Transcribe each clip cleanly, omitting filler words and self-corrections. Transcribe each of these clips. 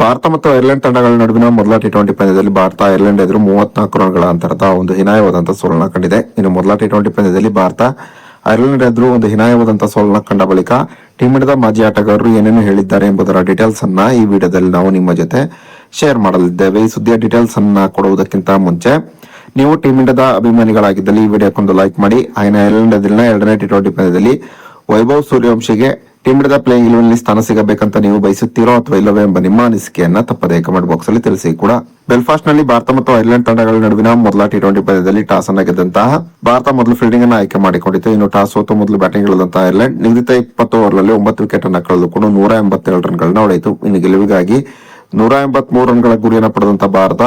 ಭಾರತ ಮತ್ತು ಐರ್ಲೆಂಡ್ ತಂಡಗಳ ನಡುವಿನ ಮೊದಲ ಟಿ20 ಪಂದ್ಯದಲ್ಲಿ ಭಾರತ ಐರ್ಲೆಂಡ್ ಎದುರು 34 ರನ್ಗಳ ಅಂತರದ ಒಂದು ಹೀನಾಯವಾದಂತಹ ಸೋಲನ್ನ ಕಂಡಿದೆ. ಇನ್ನು ಮೊದಲ ಟಿ20 ಪಂದ್ಯದಲ್ಲಿ ಭಾರತ ಐರ್ಲೆಂಡ್ ಎದುರು ಒಂದು ಹೀನಾಯವಾದಂತಹ ಸೋಲನ್ನ ಕಂಡ ಬಳಿಕ ಟೀಮ್ ಇಂಡಿಯಾದ ಮಾಜಿ ಆಟಗಾರರು ಏನೇನು ಹೇಳಿದ್ದಾರೆ ಎಂಬುದರ ಡೀಟೇಲ್ಸ್ ಅನ್ನ ಈ ವಿಡಿಯೋದಲ್ಲಿ ನಾವು ನಿಮ್ಮ ಜೊತೆ ಶೇರ್ ಮಾಡಲಿದ್ದೇವೆ. ಈ ಸುದ್ದಿಯ ಡೀಟೇಲ್ಸ್ ಅನ್ನ ಕೊಡುವುದಕ್ಕಿಂತ ಮುಂಚೆ ನೀವು ಟೀಮ್ ಇಂಡಿಯಾದ ಅಭಿಮಾನಿಗಳಾಗಿದ್ದಲ್ಲಿ ಈ ವಿಡಿಯೋಕ್ಕೊಂದು ಲೈಕ್ ಮಾಡಿ. ಐರ್ಲೆಂಡ್ ಎದುರಿನ ಎರಡನೇ ಟಿ20 ಪಂದ್ಯದಲ್ಲಿ ವೈಭವ್ ಸೂರ್ಯವಂಶಿಗೆ ಟೀಮ್ ಇಂಡಿಯಾದ ಪ್ಲೇಯಿಂಗ್ 11 ಸ್ಥಾನ ಸಿಗಬೇಕಂತ ನೀವು ಬಯಸುತ್ತೀರೋ ಅಥವಾ ಇಲ್ಲವೇ ಎಂಬ ನಿಮ್ಮ ಅನಿಸಿಕೆಯನ್ನ ತಪ್ಪದೇ ಕಮೆಂಟ್ ಬಾಕ್ಸ್ ಅಲ್ಲಿ ತಿಳಿಸಿ. ಕೂಡ ಬೆಲ್ಫಾಸ್ಟ್ ನಲ್ಲಿ ಭಾರತ ಮತ್ತು ಐರ್ಲೆಂಡ್ ತಂಡಗಳ ನಡುವಿನ ಮೊದಲ ಟಿ20 ಪಂದ್ಯದಲ್ಲಿ ಟಾಸ್ ಅನ್ನ ಗೆದ್ದಂತಹ ಭಾರತ ಮೊದಲು ಫೀಲ್ಡಿಂಗ್ ಅನ್ನು ಆಯ್ಕೆ ಮಾಡಿಕೊಂಡಿತ್ತು. ಇನ್ನು ಟಾಸ್ ಸೋತು ಮೊದಲು ಬ್ಯಾಟಿಂಗ್ ಇಳಿದಂತಹ ಐರ್ಲೆಂಡ್ ನಿಗದಿತ 20 ಓವರ್ಗಳಲ್ಲಿ 9 ವಿಕೆಟ್ ಅನ್ನು ಕಳೆದುಕೊಂಡು 187 ರನ್ಗಳನ್ನ ಹೊಡೆಯಿತು. ಇನ್ನು ಗೆಲುವಿಗಾಗಿ 183 ರನ್ಗಳ ಗುರಿಯನ್ನು ಪಡೆದಂತಹ ಭಾರತ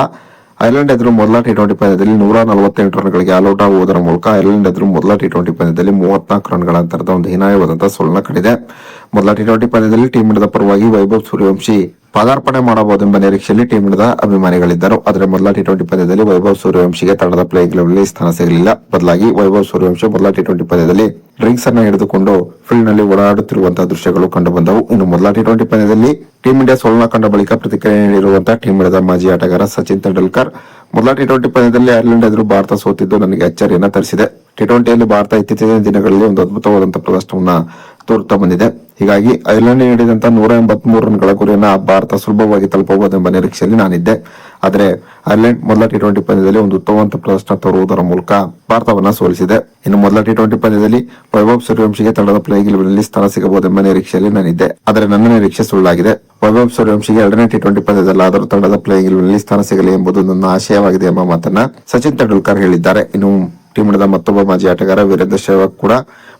ಐರ್ಲೆಂಡ್ ಎದುರು ಮೊದಲ ಟಿ20 ಪಂದ್ಯದಲ್ಲಿ 148 ರನ್ಗಳಿಗೆ ಆಲ್ಔಟ್ ಆಗುವುದರ ಮೂಲಕ ಐರ್ಲೆಂಡ್ ಎದುರು ಮೊದಲ ಟಿ20 ಪಂದ್ಯದಲ್ಲಿ 34 ರನ್ಗಳ ಅಂತರದ ಒಂದು ಹೀನಾಯವಾದಂತಹ ಸೋಲನ್ನ ಕಂಡಿದೆ. ಮೊದಲ ಟಿ20 ಪಂದ್ಯದಲ್ಲಿ ಟೀಮ್ ಇಂಡಿಯಾದ ಪರವಾಗಿ ವೈಭವ್ ಸೂರ್ಯವಂಶಿ ಪಾದಾರ್ಪಣೆ ಮಾಡಬಹುದೆಂಬ ನಿರೀಕ್ಷೆಯಲ್ಲಿ ಟೀಮ್ ಇಂಡಿಯಾದ ಅಭಿಮಾನಿಗಳಿದ್ದರು. ಆದರೆ ಮೊದಲ ಟಿ20 ಪಂದ್ಯದಲ್ಲಿ ವೈಭವ್ ಸೂರ್ಯವಂಶಿಗೆ ತಂಡದ ಪ್ಲೇಯಿಂಗ್ 11 ಸ್ಥಾನ ಸಿಗಲಿಲ್ಲ. ಬದಲಾಗಿ ವೈಭವ್ ಸೂರ್ಯವಂಶಿ ಮೊದಲ ಟಿ20 ಪಂದ್ಯದಲ್ಲಿ ಡ್ರಿಂಕ್ಸ್ ಅನ್ನು ಹಿಡಿದುಕೊಂಡು ಫೀಲ್ಡ್ ನಲ್ಲಿ ಓಡಾಡುತ್ತಿರುವಂತಹ ದೃಶ್ಯಗಳು ಕಂಡು ಬಂದವು. ಇನ್ನು ಮೊದಲ ಟಿ20 ಪಂದ್ಯದಲ್ಲಿ ಟೀಮ್ ಇಂಡಿಯಾ ಸೋಲನ್ನ ಕಂಡ ಬಳಿಕ ಪ್ರತಿಕ್ರಿಯೆ ನೀಡಿರುವಂತಹ ಟೀಮ್ ಇಂಡಿಯಾದ ಮಾಜಿ ಆಟಗಾರ ಸಚಿನ್ ತೆಂಡೂಲ್ಕರ್, ಮೊದಲ ಟಿ20 ಪಂದ್ಯದಲ್ಲಿ ಐರ್ಲೆಂಡ್ ಎದುರು ಭಾರತ ಸೋತಿದ್ದು ನನಗೆ ಅಚ್ಚರಿಯನ್ನ ತರಿಸಿದೆ. ಟಿ20ಯಲ್ಲಿ ಭಾರತ ಇತ್ತೀಚಿನ ದಿನಗಳಲ್ಲಿ ಒಂದು ಅದ್ಭುತವಾದಂತಹ ಪ್ರದರ್ಶನವನ್ನ ತೋರುತ್ತಾ ಬಂದಿದೆ. ಹೀಗಾಗಿ ಐರ್ಲೆಂಡ್ ನೀಡಿದಂತಹ 183 ರನ್ಗಳ ಗುರಿಯನ್ನ ಭಾರತ ಸುಲಭವಾಗಿ ತಲುಪಬಹುದೆಂಬ ನಿರೀಕ್ಷೆಯಲ್ಲಿ ನಾನಿದ್ದೆ. ಆದರೆ ಐರ್ಲೆಂಡ್ ಮೊದಲ ಟಿ20 ಪಂದ್ಯದಲ್ಲಿ ಒಂದು ಉತ್ತಮವಾದ ಪ್ರದರ್ಶನ ತೋರುವುದರ ಮೂಲಕ ಭಾರತವನ್ನ ಸೋಲಿಸಿದೆ. ಇನ್ನು ಮೊದಲ ಟಿ20 ಪಂದ್ಯದಲ್ಲಿ ವೈಭವ್ ಸೂರ್ಯವಂಶಿಗೆ ತಂಡದ ಪ್ಲೇಯಿಂಗ್ 11 ಸ್ಥಾನ ಸಿಗಬಹುದೆಂಬ ನಿರೀಕ್ಷೆಯಲ್ಲಿ ನಾನಿದ್ದೆ. ಆದರೆ ನನ್ನ ನಿರೀಕ್ಷೆ ಸುಳ್ಳಾಗಿದೆ. ವೈಭವ್ ಸೂರ್ಯವಂಶಿಗೆ ಎರಡನೇ ಟಿ20 ಪಂದ್ಯದಲ್ಲಾದರೂ ತಂಡದ ಪ್ಲೇಯಿಂಗ್ 11 ಸ್ಥಾನ ಸಿಗಲಿ ಎಂಬುದು ನನ್ನ ಆಶಯವಾಗಿದೆ ಎಂಬ ಮಾತನ್ನ ಸಚಿನ್ ತೆಂಡೂಲ್ಕರ್ ಹೇಳಿದ್ದಾರೆ. ಇನ್ನು ಟೀಮ್ ಇಂಡಿಯಾದ ಮತ್ತೊಬ್ಬ ಮಾಜಿ ಆಟಗಾರ ವೀರೇಂದ್ರ ಸೆಹ್ವಾಗ್ ಕೂಡ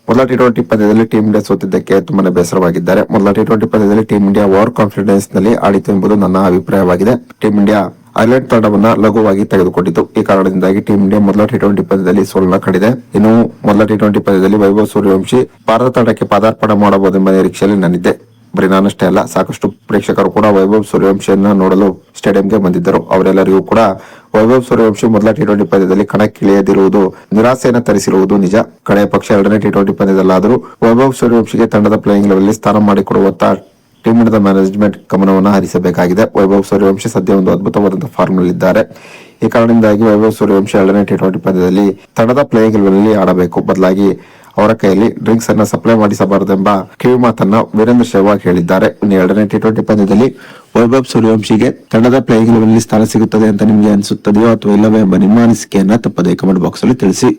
ಮೊದಲ ಟಿ20 ಪಂದ್ಯದಲ್ಲಿ ಟೀಮ್ ಇಂಡಿಯಾ ಸೋತಿದ್ದಕ್ಕೆ ತುಂಬಾನೇ ಬೇಸರವಾಗಿದ್ದಾರೆ. ಮೊದಲ ಟಿ20 ಪಂದ್ಯದಲ್ಲಿ ಟೀಮ್ ಇಂಡಿಯಾ ಓವರ್ ಕಾನ್ಫಿಡೆನ್ಸ್ ನಲ್ಲಿ ಆಡಿತು ಎಂಬುದು ನನ್ನ ಅಭಿಪ್ರಾಯವಾಗಿದೆ. ಟೀಮ್ ಇಂಡಿಯಾ ಐರ್ಲೆಂಡ್ ತಂಡವನ್ನ ಲಘುವಾಗಿ ತೆಗೆದುಕೊಂಡಿತು. ಈ ಕಾರಣದಿಂದಾಗಿ ಟೀಮ್ ಇಂಡಿಯಾ ಮೊದಲ ಟಿ20 ಪಂದ್ಯದಲ್ಲಿ ಸೋಲನ್ನ ಕಂಡಿದೆ. ಇನ್ನು ಮೊದಲ ಟಿ20 ಪಂದ್ಯದಲ್ಲಿ ವೈಭವ್ ಸೂರ್ಯವಂಶಿ ಭಾರತ ತಂಡಕ್ಕೆ ಪಾದಾರ್ಪಣೆ ಮಾಡಬಹುದೆಂಬ ನಿರೀಕ್ಷೆಯಲ್ಲಿ ನಾನಿದ್ದೆ. ಬರೀ ನಾನಷ್ಟೇ ಅಲ್ಲ, ಸಾಕಷ್ಟು ಪ್ರೇಕ್ಷಕರು ಕೂಡ ವೈಭವ್ ಸೂರ್ಯವಂಶಿಯನ್ನ ನೋಡಲು ಸ್ಟೇಡಿಯಂಗೆ ಬಂದಿದ್ದರು. ಅವರೆಲ್ಲರಿಗೂ ಕೂಡ ವೈಭವ್ ಸೂರ್ಯವಂಶಿ ಮೊದಲ ಟಿ20 ಪಂದ್ಯದಲ್ಲಿ ಕಣಕ್ಕಿಳಿಯದಿರುವುದು ನಿರಾಸೆಯನ್ನು ತರಿಸಿರುವುದು ನಿಜ. ಕಡೆಯ ಪಕ್ಷ ಎರಡನೇ ಟಿ20 ಪಂದ್ಯದಲ್ಲಾದರೂ ವೈಭವ್ ಸೂರ್ಯವಂಶಿಗೆ ತಂಡದ ಪ್ಲೇಯಿಂಗ್ 11 ಸ್ಥಾನ ಮಾಡಿಕೊಡುವತ್ತ ಟೀಮ್ ಇಂಡಿಯಾದ ಮ್ಯಾನೇಜ್ಮೆಂಟ್ ಗಮನವನ್ನು ಹರಿಸಬೇಕಾಗಿದೆ. ವೈಭವ್ ಸೂರ್ಯವಂಶಿ ಸದ್ಯ ಒಂದು ಅದ್ಭುತವಾದಂತಹ ಫಾರ್ಮ್ ನಲ್ಲಿದ್ದಾರೆ. ಈ ಕಾರಣದಿಂದಾಗಿ ವೈಭವ್ ಸೂರ್ಯವಂಶಿ ಎರಡನೇ ಟಿ20 ಪಂದ್ಯದಲ್ಲಿ ತಂಡದ ಪ್ಲೇಯಿಂಗ್ 11 ಆಡಬೇಕು. ಬದಲಾಗಿ ಅವರ ಕೈಯಲ್ಲಿ ಡ್ರಿಂಕ್ಸ್ ಅನ್ನ ಸಪ್ಲೈ ಮಾಡಿಸಬಾರದೆಂಬ ಕಿವಿ ಮಾತನ್ನ ವೀರೇಂದ್ರ ಸೆಹ್ವಾಗ್ ಹೇಳಿದ್ದಾರೆ. ಇನ್ನು ಎರಡನೇ ಟಿ20 ಪಂದ್ಯದಲ್ಲಿ ವೈಭವ್ ಸೂರ್ಯವಂಶಿಗೆ ತಂಡದ ಪ್ಲೇಯಿಂಗ್ 11 ಸ್ಥಾನ ಸಿಗುತ್ತದೆ ಅಂತ ನಿಮಗೆ ಅನಿಸುತ್ತದೆಯೋ ಅಥವಾ ಇಲ್ಲವೇ ಎಂಬ ನಿಮ್ಮ ಅನಿಸಿಕೆಯನ್ನ ತಪ್ಪದೇ ಕಮೆಂಟ್ ಬಾಕ್ಸ್ ಅಲ್ಲಿ ತಿಳಿಸಿ.